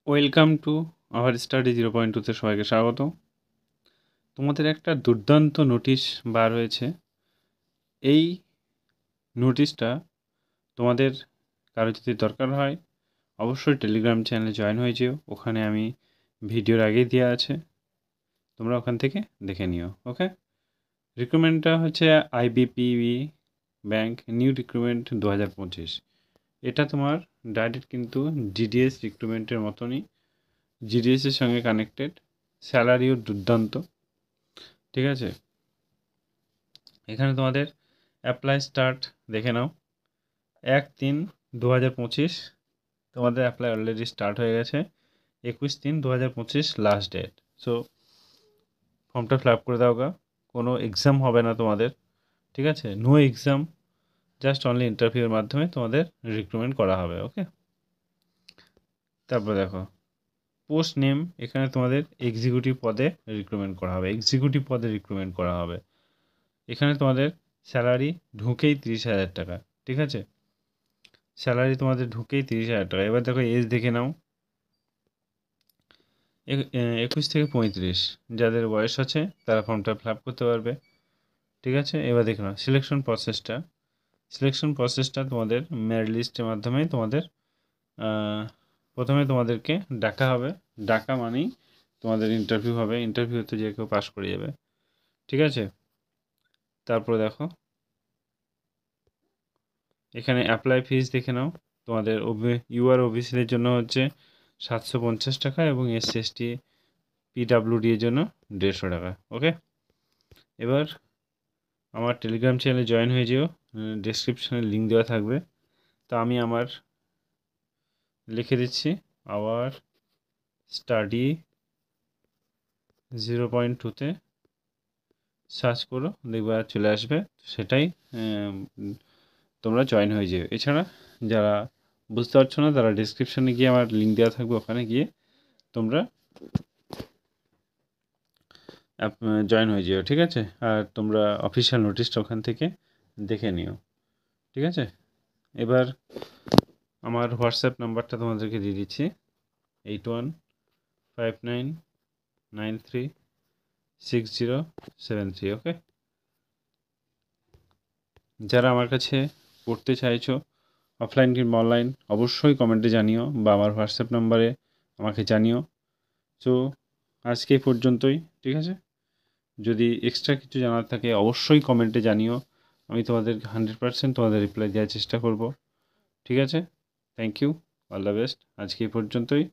Welcome to our study 0.2তে সবাইকে স্বাগত। তোমাদের একটা দুর্দান্ত নোটিশ বার হয়েছে। এই নোটিশটা তোমাদের কারো যদি দরকার হয় অবশ্যই টেলিগ্রাম চ্যানেলে জয়েন হয়ে যেও। ওখানে আমি ভিডিওর আগেই দেওয়া আছে, তোমরা ওখান থেকে দেখে নিও। ওকে, রিক্রুটমেন্টটা হচ্ছে আইবিপিবি ব্যাংক নিউ রিক্রুটমেন্ট 2025। এটা তোমার ডাইরেক্ট কিন্তু জিডিএস রিক্রুটমেন্টের মতনই, জিডিএসের সঙ্গে কানেক্টেড, স্যালারিও দুর্দান্ত। ঠিক আছে, এখানে তোমাদের অ্যাপ্লাই স্টার্ট দেখে নাও 1/3/2025। তোমাদের অ্যাপ্লাই অলরেডি স্টার্ট হয়ে গেছে। 21/3/2025 লাস্ট ডেট। সো ফর্মটা ফিল আপ করে দাও গা। কোনো এক্সাম হবে না তোমাদের, ঠিক আছে? নো এক্সাম, জাস্ট অনলি ইন্টারভিউর মাধ্যমে তোমাদের রিক্রুটমেন্ট করা হবে। ওকে, তারপর দেখো পোস্ট নেম, এখানে তোমাদের এক্সিকিউটিভ পদে রিক্রুটমেন্ট করা হবে। এক্সিকিউটিভ পদে রিক্রুটমেন্ট করা হবে। এখানে তোমাদের স্যালারি ঢুকেই 30,000 টাকা। ঠিক আছে, স্যালারি তোমাদের ঢুকেই 30,000 টাকা। এবার দেখো এজ দেখে নাও, 21 থেকে 35 যাদের বয়স আছে তারা ফর্মটা ফিল আপ করতে পারবে। ঠিক আছে, এবার দেখে নাও সিলেকশন প্রসেসটা তোমাদের মেরিট লিস্টের মাধ্যমে তোমাদের প্রথমে তোমাদেরকে ডাকা হবে। ডাকা মানেই তোমাদের ইন্টারভিউ হবে। ইন্টারভিউতে যে কেউ পাস করে যাবে। ঠিক আছে, তারপরে দেখো এখানে অ্যাপ্লাই ফিস দেখে নাও। তোমাদের ইউআর ওবিসিদের জন্য হচ্ছে 750 টাকা এবং এসসি এসটি পিডাব্লিউডি এর জন্য 150 টাকা। ওকে, এবার আমার টেলিগ্রাম চ্যানেলে জয়েন হয়ে যেও, ডেসক্রিপশানে লিঙ্ক দেওয়া থাকবে। তো আমি আমার লিখে দিচ্ছি, আওয়ার স্টাডি 0.2তে সার্চ করো, দেখবে চলে আসবে। সেটাই তোমরা জয়েন হয়ে যেও। এছাড়া যারা বুঝতে পারছো না তারা ডেসক্রিপশানে গিয়ে আমার লিঙ্ক দেওয়া থাকবে, ওখানে গিয়ে তোমরা জয়েন হয়ে যেও। ঠিক আছে, আর তোমরা অফিসিয়াল নোটিশটা ওখান থেকে দেখে নিও। ঠিক আছে, এবার আমার হোয়াটসঅ্যাপ নাম্বারটা তোমাদেরকে দিয়ে দিচ্ছি, 8159936073। ওকে, যারা আমার কাছে পড়তে চাইছো অফলাইন কিংবা অনলাইন অবশ্যই কমেন্টে জানিও বা আমার হোয়াটসঅ্যাপ নাম্বারে আমাকে জানিও। তো আজকে এই পর্যন্তই। ঠিক আছে, যদি এক্সট্রা কিছু জানার থাকে অবশ্যই কমেন্টে জানিও। আমি তোমাদের 100% তোমাদের রিপ্লাই দেওয়ার চেষ্টা করব। ঠিক আছে, thank you, all the best. আজকে এই পর্যন্তই।